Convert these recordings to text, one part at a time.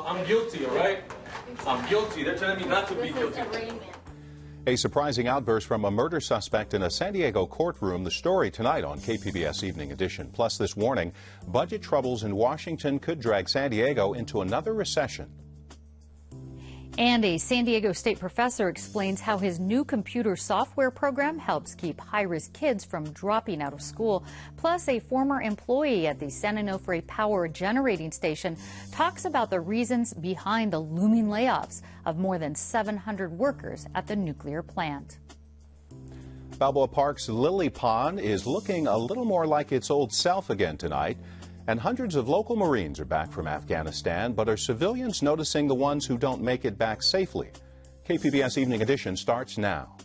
what? I'm guilty, all right? I'm guilty. They're telling me not to be guilty. A surprising outburst from a murder suspect in a San Diego courtroom. The story tonight on KPBS Evening Edition. Plus this warning, budget troubles in Washington could drag San Diego into another recession. And a San Diego State professor explains how his new computer software program helps keep high-risk kids from dropping out of school. Plus, a former employee at the San Onofre Power Generating Station talks about the reasons behind the looming layoffs of more than 700 workers at the nuclear plant. Balboa Park's Lily Pond is looking a little more like its old self again tonight. And hundreds of local Marines are back from Afghanistan, but are civilians noticing the ones who don't make it back safely? KPBS Evening Edition starts now.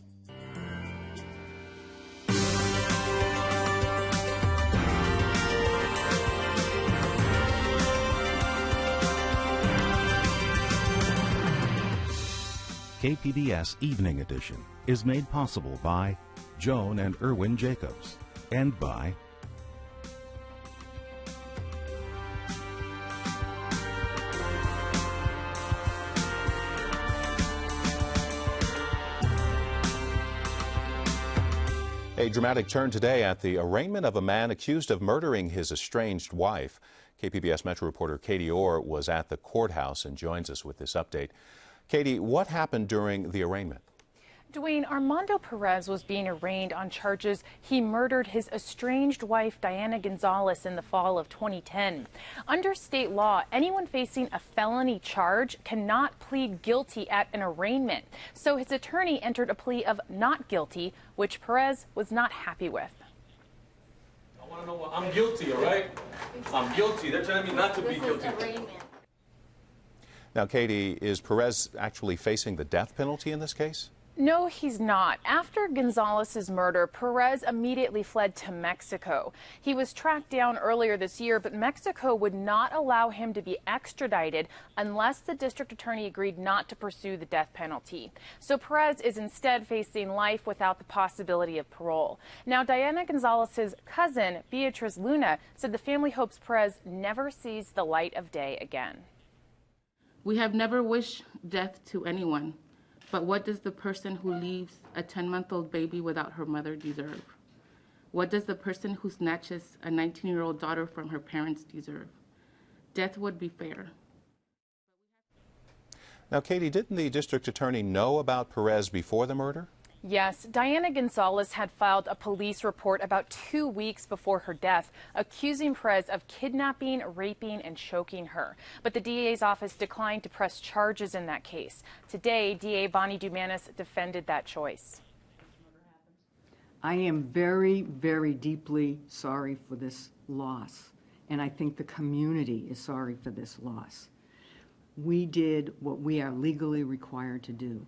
KPBS Evening Edition is made possible by Joan and Erwin Jacobs and by A dramatic turn today at the arraignment of a man accused of murdering his estranged wife. KPBS Metro reporter Katie Orr was at the courthouse and joins us with this update. Katie, what happened during the arraignment? Dwayne, Armando Perez was being arraigned on charges he murdered his estranged wife, Diana Gonzalez, in the fall of 2010. Under state law, anyone facing a felony charge cannot plead guilty at an arraignment. So his attorney entered a plea of not guilty, which Perez was not happy with. I want to know what? I'm guilty, all right? I'm guilty. They're telling me not to be guilty. Now, Katie, is Perez actually facing the death penalty in this case? No, he's not. After Gonzalez's murder, Perez immediately fled to Mexico. He was tracked down earlier this year, but Mexico would not allow him to be extradited unless the district attorney agreed not to pursue the death penalty. So Perez is instead facing life without the possibility of parole. Now, Diana Gonzalez's cousin, Beatriz Luna, said the family hopes Perez never sees the light of day again. We have never wished death to anyone. But what does the person who leaves a 10-month-old baby without her mother deserve? What does the person who snatches a 19-year-old daughter from her parents deserve? Death would be fair. Now, Katie, didn't the district attorney know about Perez before the murder? Yes, Diana Gonzalez had filed a police report about 2 weeks before her death, accusing Perez of kidnapping, raping, and choking her. But the DA's office declined to press charges in that case. Today, DA Bonnie Dumanis defended that choice. I am very, very deeply sorry for this loss, and I think the community is sorry for this loss. We did what we are legally required to do.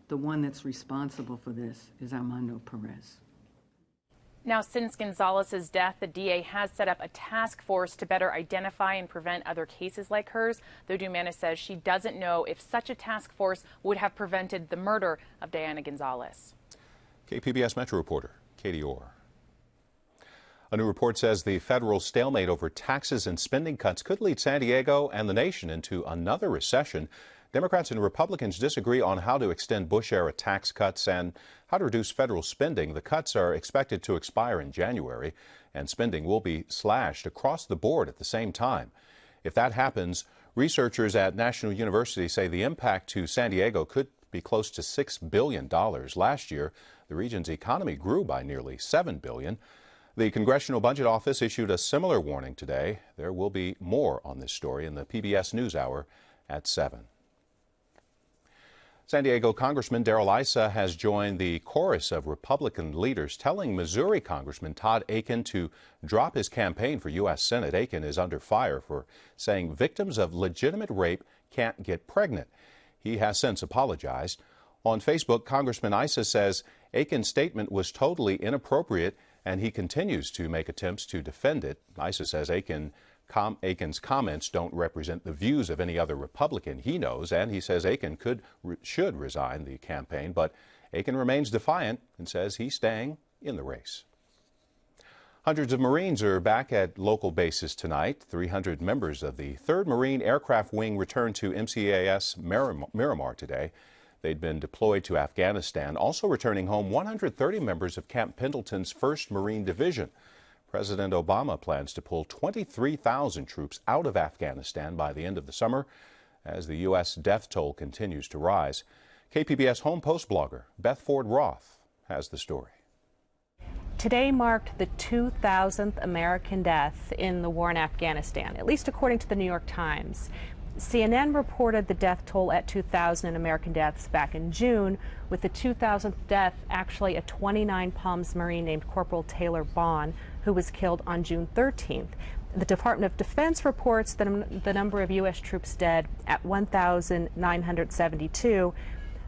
The one that's responsible for this is Armando Perez. Now, since Gonzalez's death, the DA has set up a task force to better identify and prevent other cases like hers, though Dumanis says she doesn't know if such a task force would have prevented the murder of Diana Gonzalez. KPBS Metro reporter Katie Orr. A new report says the federal stalemate over taxes and spending cuts could lead San Diego and the nation into another recession. Democrats and Republicans disagree on how to extend Bush-era tax cuts and how to reduce federal spending. The cuts are expected to expire in January, and spending will be slashed across the board at the same time. If that happens, researchers at National University say the impact to San Diego could be close to $6 billion. Last year, the region's economy grew by nearly $7 billion. The Congressional Budget Office issued a similar warning today. There will be more on this story in the PBS NewsHour at 7. San Diego Congressman Darrell Issa has joined the chorus of Republican leaders telling Missouri Congressman Todd Akin to drop his campaign for U.S. Senate. Akin is under fire for saying victims of legitimate rape can't get pregnant. He has since apologized. On Facebook, Congressman Issa says Akin's statement was totally inappropriate, and he continues to make attempts to defend it. Issa says Akin's comments don't represent the views of any other Republican he knows, and he says Akin should resign the campaign, but Akin remains defiant and says he's staying in the race. Hundreds of Marines are back at local bases tonight. 300 members of the 3rd Marine Aircraft Wing returned to MCAS Miramar today. They'd been deployed to Afghanistan. Also returning home, 130 members of Camp Pendleton's 1st Marine Division. President Obama plans to pull 23,000 troops out of Afghanistan by the end of the summer as the U.S. death toll continues to rise. KPBS Home Post blogger Beth Ford Roth has the story. Today marked the 2,000th American death in the war in Afghanistan, at least according to the New York Times. CNN reported the death toll at 2,000 American deaths back in June, with the 2,000th death actually a 29 Palms Marine named Corporal Taylor Bond, who was killed on June 13th. The Department of Defense reports that the number of U.S. troops dead at 1,972.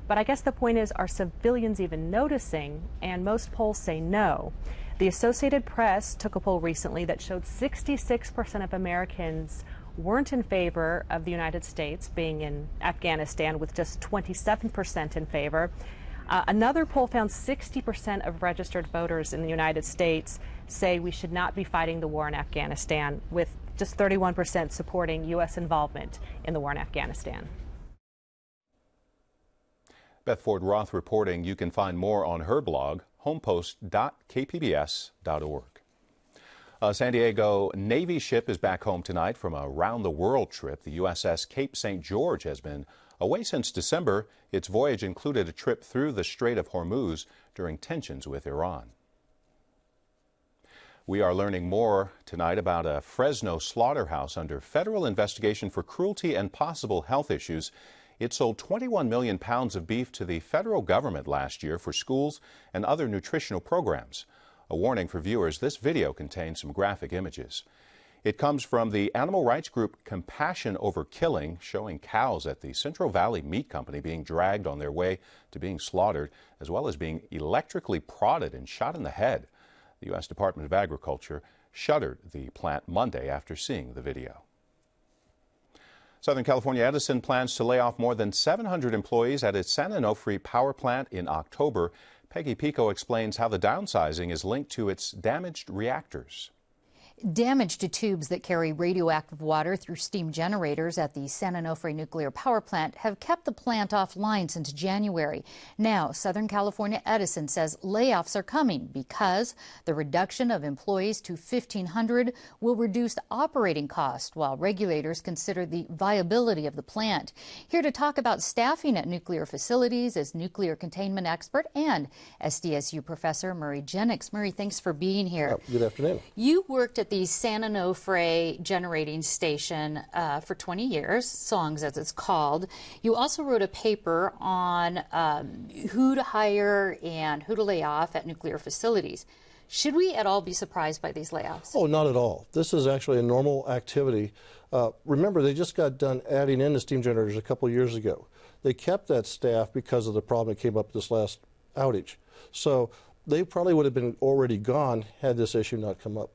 But I guess the point is, are civilians even noticing? And most polls say no. The Associated Press took a poll recently that showed 66% of Americans weren't in favor of the United States being in Afghanistan, with just 27% in favor. Another poll found 60% of registered voters in the United States say we should not be fighting the war in Afghanistan, with just 31% supporting U.S. involvement in the war in Afghanistan. Beth Ford Roth reporting. You can find more on her blog, homepost.kpbs.org. A San Diego Navy ship is back home tonight from a round-the-world trip. The USS Cape St. George has been away since December. Its voyage included a trip through the Strait of Hormuz during tensions with Iran. We are learning more tonight about a Fresno Slaughterhouse under federal investigation for cruelty and possible health issues. It sold 21 million pounds of beef to the federal government last year for schools and other nutritional programs. A warning for viewers, this video contains some graphic images. It comes from the animal rights group Compassion Over Killing, showing cows at the Central Valley Meat Company being dragged on their way to being slaughtered, as well as being electrically prodded and shot in the head. The U.S. Department of Agriculture shuttered the plant Monday after seeing the video. Southern California Edison plans to lay off more than 700 employees at its San Onofre Power Plant in October. Peggy Pico explains how the downsizing is linked to its damaged reactors. Damage to tubes that carry radioactive water through steam generators at the San Onofre nuclear power plant have kept the plant offline since January. Now, Southern California Edison says layoffs are coming because the reduction of employees to 1,500 will reduce operating costs, while regulators consider the viability of the plant. Here to talk about staffing at nuclear facilities is nuclear containment expert and SDSU professor Murray Jennings. Murray, thanks for being here. Good afternoon. You worked at the San Onofre generating station for 20 years, SONGS as it's called. You also wrote a paper on who to hire and who to lay off at nuclear facilities. Should we at all be surprised by these layoffs? Oh, not at all. This is actually a normal activity. Remember, they just got done adding in the steam generators a couple years ago. They kept that staff because of the problem that came up this last outage. So they probably would have been already gone had this issue not come up.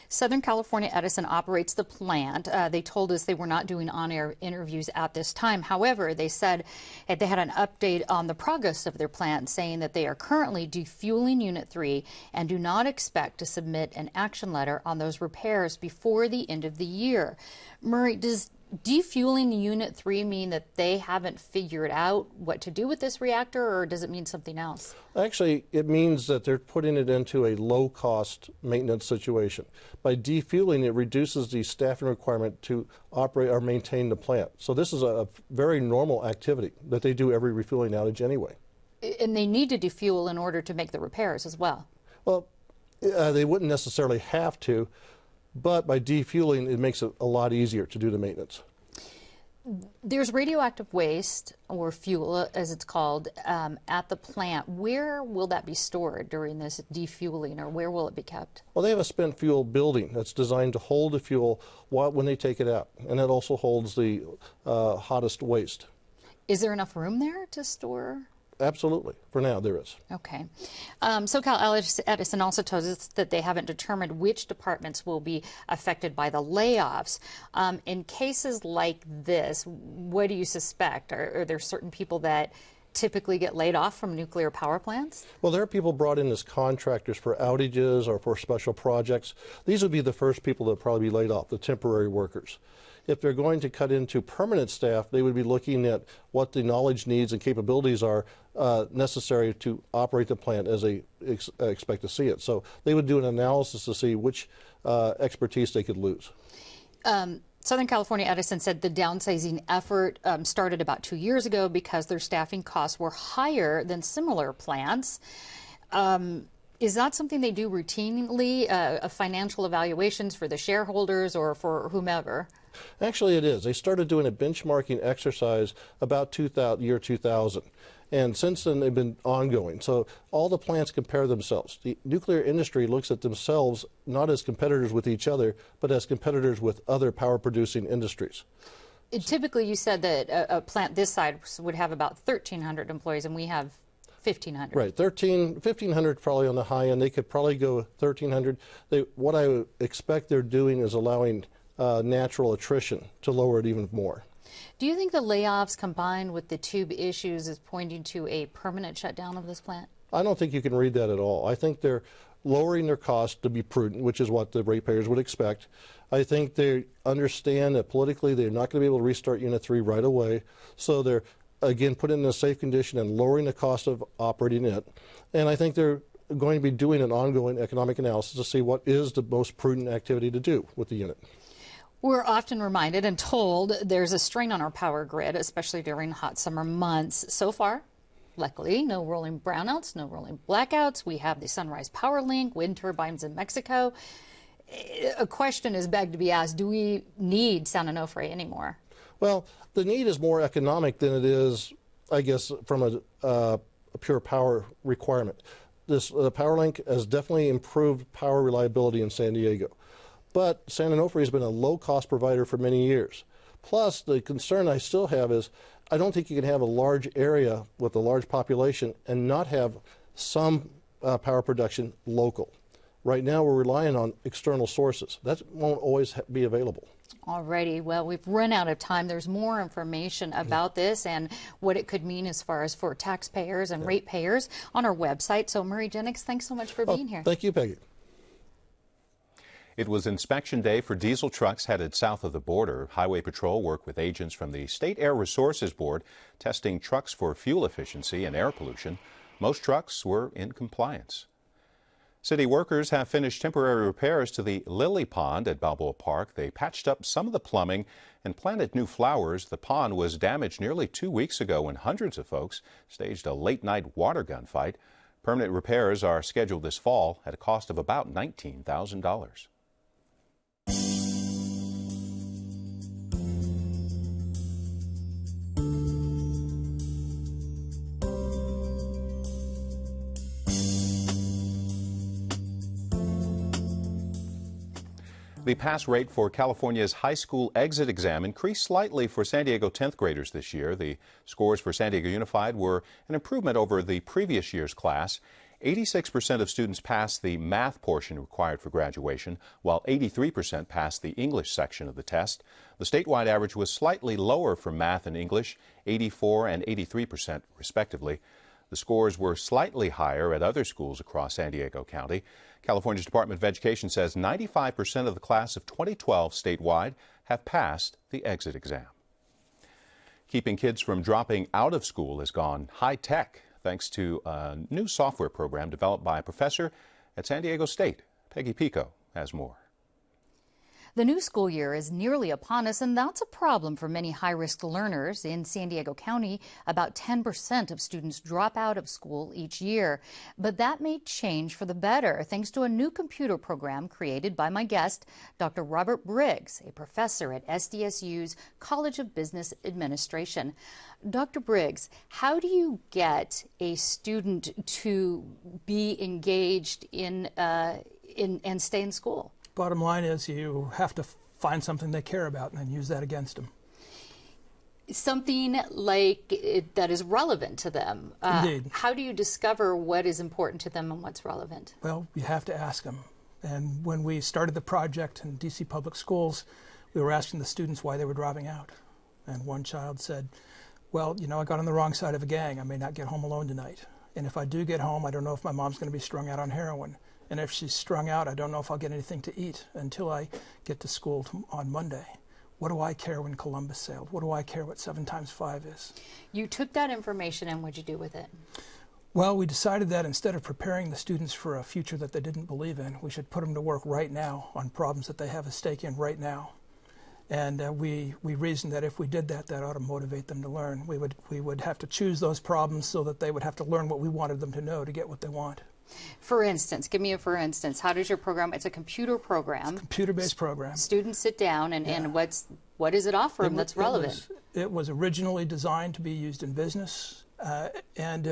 Southern California Edison operates the plant. They told us they were not doing on-air interviews at this time. However, they said they had an update on the progress of their plant, saying that they are currently defueling Unit 3 and do not expect to submit an action letter on those repairs before the end of the year. Murray, does defueling Unit 3 mean that they haven't figured out what to do with this reactor, or does it mean something else? Actually, it means that they're putting it into a low-cost maintenance situation. By defueling, it reduces the staffing requirement to operate or maintain the plant. So this is a very normal activity that they do every refueling outage anyway. And they need to defuel in order to make the repairs as well. Well, they wouldn't necessarily have to, but by defueling, it makes it a lot easier to do the maintenance. There's radioactive waste, or fuel as it's called, at the plant. Where will that be stored during this defueling, or where will it be kept? Well, they have a spent fuel building that's designed to hold the fuel when they take it out, and it also holds the hottest waste. Is there enough room there to store? Absolutely. For now, there is. Okay. SoCal Edison also tells us that they haven't determined which departments will be affected by the layoffs. In cases like this, what do you suspect? Are there certain people that typically get laid off from nuclear power plants? Well, there are people brought in as contractors for outages or for special projects. These would be the first people that would probably be laid off, the temporary workers. If they're going to cut into permanent staff, they would be looking at what the knowledge needs and capabilities are necessary to operate the plant as they expect to see it. So they would do an analysis to see which expertise they could lose. Southern California Edison said the downsizing effort started about 2 years ago because their staffing costs were higher than similar plants. Is that something they do routinely, financial evaluations for the shareholders or for whomever? Actually, it is. They started doing a benchmarking exercise about year 2000. And since then, they've been ongoing. So all the plants compare themselves. The nuclear industry looks at themselves not as competitors with each other, but as competitors with other power-producing industries. Typically, you said that a plant this size would have about 1,300 employees, and we have 1,500. Right, 1,500 probably on the high end. They could probably go 1,300. What I would expect they're doing is allowing natural attrition to lower it even more. Do you think the layoffs combined with the tube issues is pointing to a permanent shutdown of this plant? I don't think you can read that at all. I think they're lowering their costs to be prudent, which is what the ratepayers would expect. I think they understand that politically they're not going to be able to restart Unit 3 right away, so they're, again, put in a safe condition and lowering the cost of operating it. And I think they're going to be doing an ongoing economic analysis to see what is the most prudent activity to do with the unit. We're often reminded and told there's a strain on our power grid, especially during hot summer months. So far, luckily, no rolling brownouts, no rolling blackouts. We have the Sunrise Power Link, wind turbines in Mexico. A question is begged to be asked, do we need San Onofre anymore? Well, the need is more economic than it is, I guess, from a pure power requirement. This power link has definitely improved power reliability in San Diego. But San Onofre has been a low-cost provider for many years. Plus, the concern I still have is I don't think you can have a large area with a large population and not have some power production local. Right now, we're relying on external sources. That won't always be available. Alrighty, well, we've run out of time. There's more information about this and what it could mean as far as for taxpayers and ratepayers on our website. So, Murray Jennings, thanks so much for being here. Thank you, Peggy. It was inspection day for diesel trucks headed south of the border. Highway Patrol worked with agents from the State Air Resources Board testing trucks for fuel efficiency and air pollution. Most trucks were in compliance. City workers have finished temporary repairs to the Lily Pond at Balboa Park. They patched up some of the plumbing and planted new flowers. The pond was damaged nearly 2 weeks ago when hundreds of folks staged a late-night water gun fight. Permanent repairs are scheduled this fall at a cost of about $19,000. The pass rate for California's high school exit exam increased slightly for San Diego 10th graders this year. The scores for San Diego Unified were an improvement over the previous year's class. 86% of students passed the math portion required for graduation, while 83% passed the English section of the test. The statewide average was slightly lower for math and English, 84% and 83% respectively. The scores were slightly higher at other schools across San Diego County. California's Department of Education says 95% of the class of 2012 statewide have passed the exit exam. Keeping kids from dropping out of school has gone high-tech thanks to a new software program developed by a professor at San Diego State. Peggy Pico has more. The new school year is nearly upon us, and that's a problem for many high-risk learners. In San Diego County, about 10% of students drop out of school each year. But that may change for the better thanks to a new computer program created by my guest, Dr. Robert Briggs, a professor at SDSU's College of Business Administration. Dr. Briggs, how do you get a student to be engaged in and stay in school? Bottom line is you have to find something they care about and then use that against them. Something like that is relevant to them. Indeed. How do you discover what is important to them and what's relevant? Well, you have to ask them. And when we started the project in DC Public Schools, we were asking the students why they were dropping out. And one child said, Well, you know, I got on the wrong side of a gang. I may not get home alone tonight. And if I do get home, I don't know if my mom's going to be strung out on heroin. And if she's strung out, I don't know if I'll get anything to eat until I get to school on Monday. What do I care when Columbus sailed? What do I care what 7 times 5 is? You took that information and what'd you do with it? Well, we decided that instead of preparing the students for a future that they didn't believe in, we should put them to work right now on problems that they have a stake in right now. And we reasoned that if we did that, that ought to motivate them to learn. We would have to choose those problems so that they would have to learn what we wanted them to know to get what they want. For instance, give me a for instance. How does your program, it's a computer program. It's a computer-based program. Students sit down and what does it offer them that's relevant? It was originally designed to be used in business, and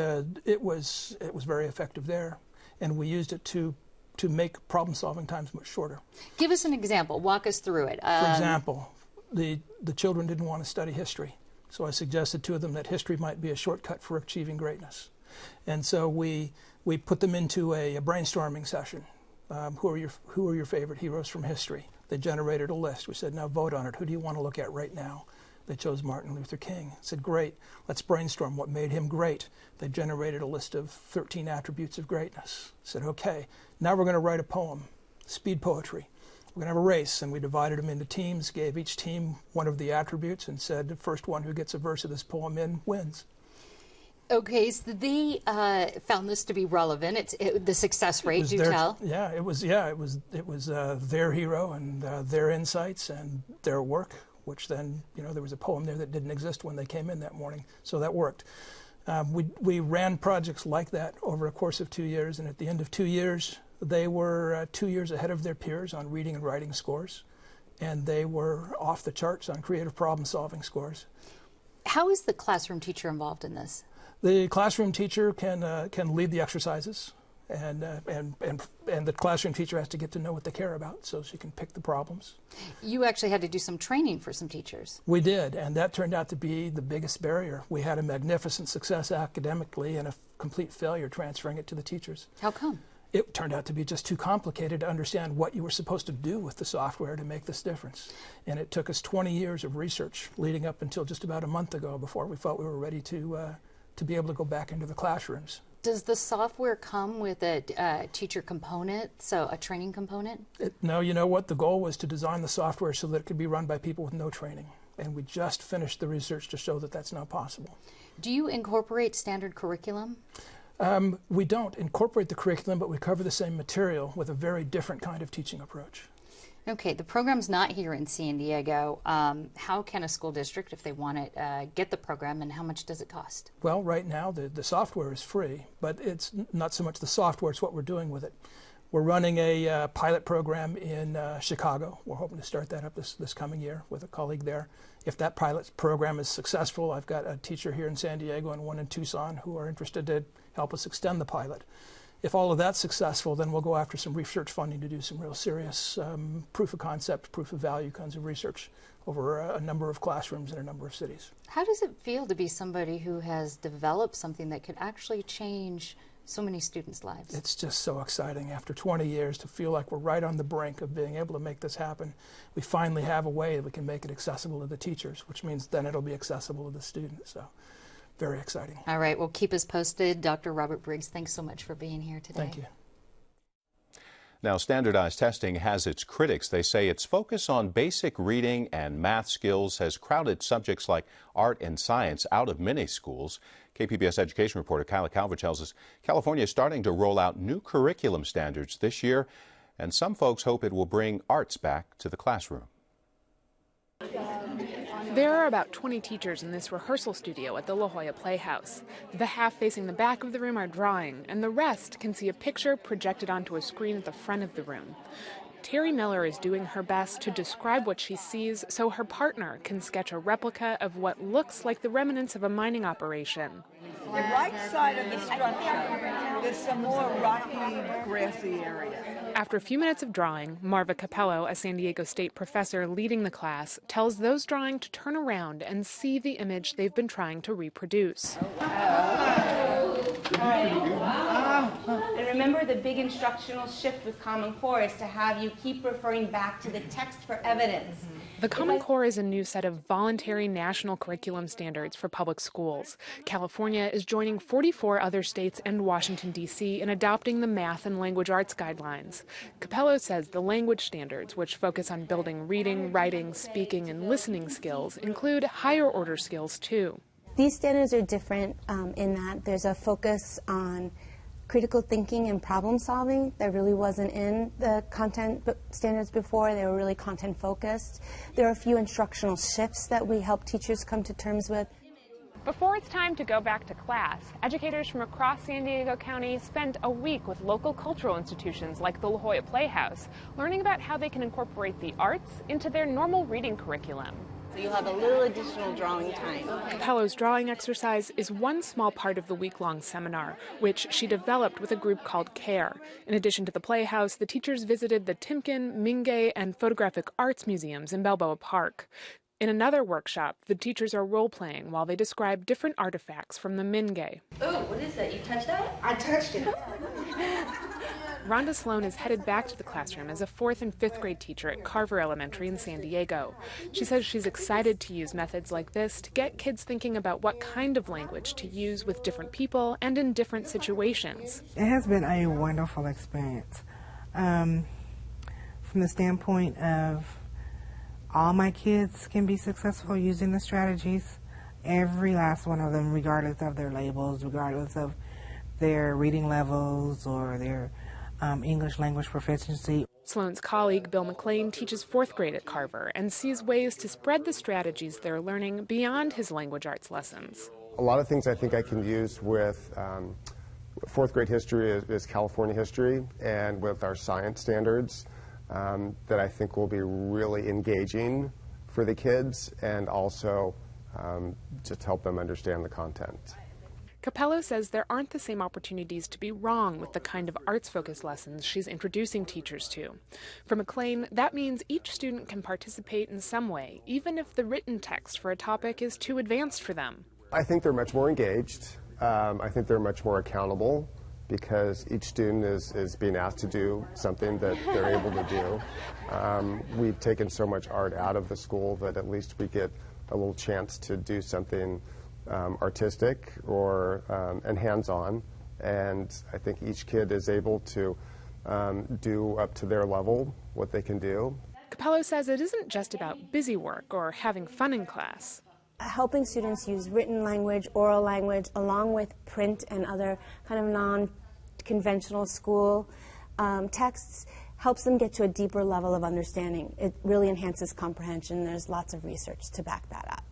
it was very effective there. And we used it to make problem-solving times much shorter. Give us an example. Walk us through it. For example, the children didn't want to study history, so I suggested to them that history might be a shortcut for achieving greatness. And so we put them into a brainstorming session. Who are your favorite heroes from history? They generated a list. We said, now vote on it. Who do you want to look at right now? They chose Martin Luther King. I said, great, let's brainstorm what made him great. They generated a list of 13 attributes of greatness. I said, okay, now we're going to write a poem, speed poetry. We're going to have a race, and we divided them into teams, gave each team one of the attributes, and said the first one who gets a verse of this poem in wins. Okay, so they found this to be relevant. The success rate, do tell. Yeah, it was their hero and their insights and their work, which then, you know, there was a poem there that didn't exist when they came in that morning, so that worked. We ran projects like that over a course of 2 years, and at the end of 2 years, they were 2 years ahead of their peers on reading and writing scores, and they were off the charts on creative problem-solving scores. How is the classroom teacher involved in this? The classroom teacher can lead the exercises, and the classroom teacher has to get to know what they care about so she can pick the problems. You actually had to do some training for some teachers. We did, and that turned out to be the biggest barrier. We had a magnificent success academically and a complete failure transferring it to the teachers. How come? It turned out to be just too complicated to understand what you were supposed to do with the software to make this difference. And it took us 20 years of research leading up until just about a month ago before we felt we were ready to be able to go back into the classrooms. Does the software come with a teacher component, so a training component? No, you know what? The goal was to design the software so that it could be run by people with no training. And we just finished the research to show that that's not possible. Do you incorporate standard curriculum? We don't incorporate the curriculum, but we cover the same material with a very different kind of teaching approach. Okay, the program's not here in San Diego. How can a school district, if they want it, get the program, and how much does it cost? Well, right now the software is free, but it's not so much the software, it's what we're doing with it. We're running a pilot program in Chicago. We're hoping to start that up this coming year with a colleague there. If that pilot program is successful, I've got a teacher here in San Diego and one in Tucson who are interested to help us extend the pilot. If all of that's successful, then we'll go after some research funding to do some real serious proof of concept, proof of value kinds of research over a number of classrooms in a number of cities. How does it feel to be somebody who has developed something that could actually change so many students' lives? It's just so exciting after 20 years to feel like we're right on the brink of being able to make this happen. We finally have a way that we can make it accessible to the teachers, which means then it'll be accessible to the students. So. Very exciting. All right, well, keep us posted. Dr. Robert Briggs, thanks so much for being here today. Thank you. Now, standardized testing has its critics. They say its focus on basic reading and math skills has crowded subjects like art and science out of many schools. KPBS education reporter Kyla Calver tells us California is starting to roll out new curriculum standards this year, and some folks hope it will bring arts back to the classroom. There are about 20 teachers in this rehearsal studio at the La Jolla Playhouse. The half facing the back of the room are drawing, and the rest can see a picture projected onto a screen at the front of the room. Terry Miller is doing her best to describe what she sees so her partner can sketch a replica of what looks like the remnants of a mining operation. The right side of the structure is some more rocky, grassy area. After a few minutes of drawing, Marva Capello, a San Diego State professor leading the class, tells those drawing to turn around and see the image they've been trying to reproduce. And remember, the big instructional shift with Common Core is to have you keep referring back to the text for evidence. The Common Core is a new set of voluntary national curriculum standards for public schools. California is joining 44 other states and Washington, D.C. in adopting the math and language arts guidelines. Capello says the language standards, which focus on building reading, writing, speaking, and listening skills, include higher order skills too. These standards are different in that there's a focus on critical thinking and problem solving that really wasn't in the content standards before. They were really content focused. There are a few instructional shifts that we help teachers come to terms with. Before it's time to go back to class, educators from across San Diego County spent a week with local cultural institutions like the La Jolla Playhouse, learning about how they can incorporate the arts into their normal reading curriculum. So you'll have a little additional drawing time. Capello's drawing exercise is one small part of the week-long seminar, which she developed with a group called CARE. In addition to the Playhouse, the teachers visited the Timken, Mingei, and Photographic Arts Museums in Balboa Park. In another workshop, the teachers are role-playing while they describe different artifacts from the Mingei. Oh, what is that? You touched that? I touched it. Rhonda Sloan is headed back to the classroom as a 4th and 5th grade teacher at Carver Elementary in San Diego. She says she's excited to use methods like this to get kids thinking about what kind of language to use with different people and in different situations. It has been a wonderful experience. From the standpoint of all my kids can be successful using the strategies, every last one of them, regardless of their labels, regardless of their reading levels or their English language proficiency. Sloan's colleague, Bill McLean, teaches 4th grade at Carver and sees ways to spread the strategies they're learning beyond his language arts lessons. A lot of things I think I can use with 4th grade history is California history, and with our science standards that I think will be really engaging for the kids and also just help them understand the content. Capello says there aren't the same opportunities to be wrong with the kind of arts-focused lessons she's introducing teachers to. For McLean, that means each student can participate in some way, even if the written text for a topic is too advanced for them. I think they're much more engaged. I think they're much more accountable because each student is being asked to do something that they're able to do. We've taken so much art out of the school that at least we get a little chance to do something artistic or and hands-on, and I think each kid is able to do up to their level what they can do. Capello says it isn't just about busy work or having fun in class. Helping students use written language, oral language, along with print and other kind of non-conventional school texts helps them get to a deeper level of understanding. It really enhances comprehension. There's lots of research to back that up.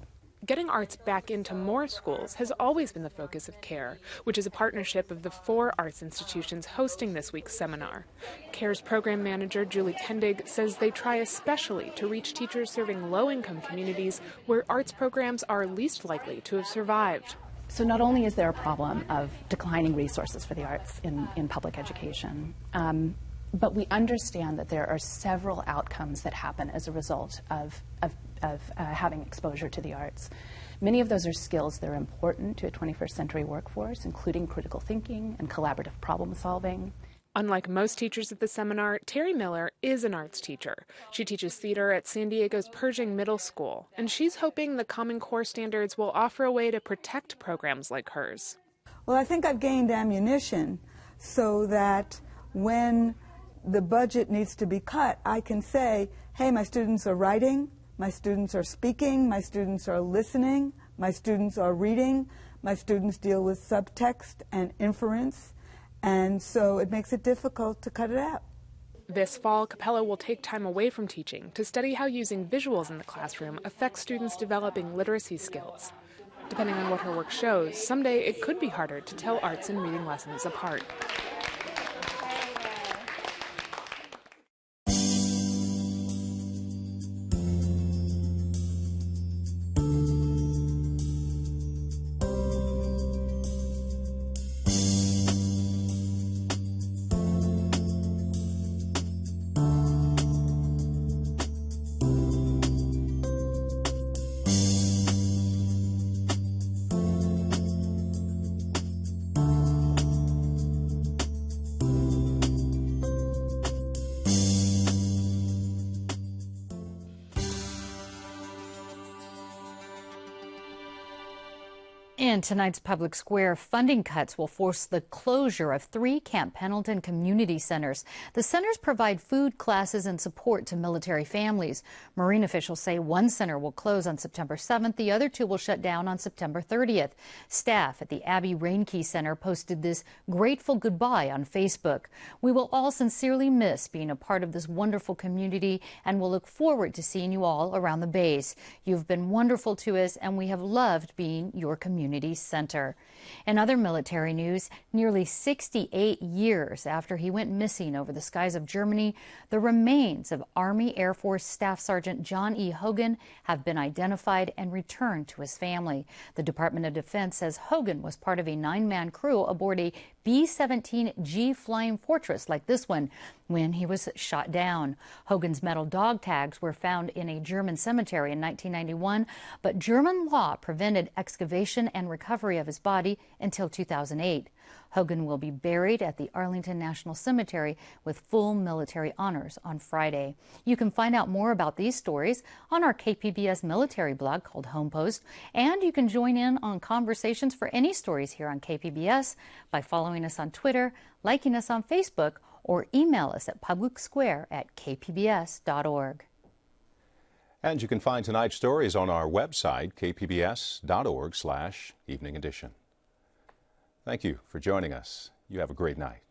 Getting arts back into more schools has always been the focus of CARE, which is a partnership of the 4 arts institutions hosting this week's seminar. CARE's program manager, Julie Kendig, says they try especially to reach teachers serving low-income communities where arts programs are least likely to have survived. So not only is there a problem of declining resources for the arts in public education, but we understand that there are several outcomes that happen as a result of having exposure to the arts. Many of those are skills that are important to a 21st century workforce, including critical thinking and collaborative problem solving. Unlike most teachers at the seminar, Terry Miller is an arts teacher. She teaches theater at San Diego's Pershing Middle School, and she's hoping the Common Core standards will offer a way to protect programs like hers. Well, I think I've gained ammunition so that when the budget needs to be cut, I can say, hey, my students are writing, my students are speaking, my students are listening, my students are reading, my students deal with subtext and inference, and so it makes it difficult to cut it out. This fall, Capello will take time away from teaching to study how using visuals in the classroom affects students developing literacy skills. Depending on what her work shows, someday it could be harder to tell arts and reading lessons apart. In tonight's Public Square, funding cuts will force the closure of 3 Camp Pendleton community centers. The centers provide food, classes, and support to military families. Marine officials say one center will close on September 7th. The other 2 will shut down on September 30th. Staff at the Abby Reinke Center posted this grateful goodbye on Facebook. "We will all sincerely miss being a part of this wonderful community and will look forward to seeing you all around the base. You've been wonderful to us, and we have loved being your community center." In other military news, nearly 68 years after he went missing over the skies of Germany, the remains of Army Air Force Staff Sergeant John E. Hogan have been identified and returned to his family. The Department of Defense says Hogan was part of a 9-man crew aboard a B-17G Flying Fortress like this one when he was shot down. Hogan's metal dog tags were found in a German cemetery in 1991, but German law prevented excavation and recovery of his body until 2008. Hogan will be buried at the Arlington National Cemetery with full military honors on Friday. You can find out more about these stories on our KPBS military blog called Homepost, and you can join in on conversations for any stories here on KPBS by following us on Twitter, liking us on Facebook, or email us at publicsquare@kpbs.org. And you can find tonight's stories on our website, kpbs.org/evening edition. Thank you for joining us. You have a great night.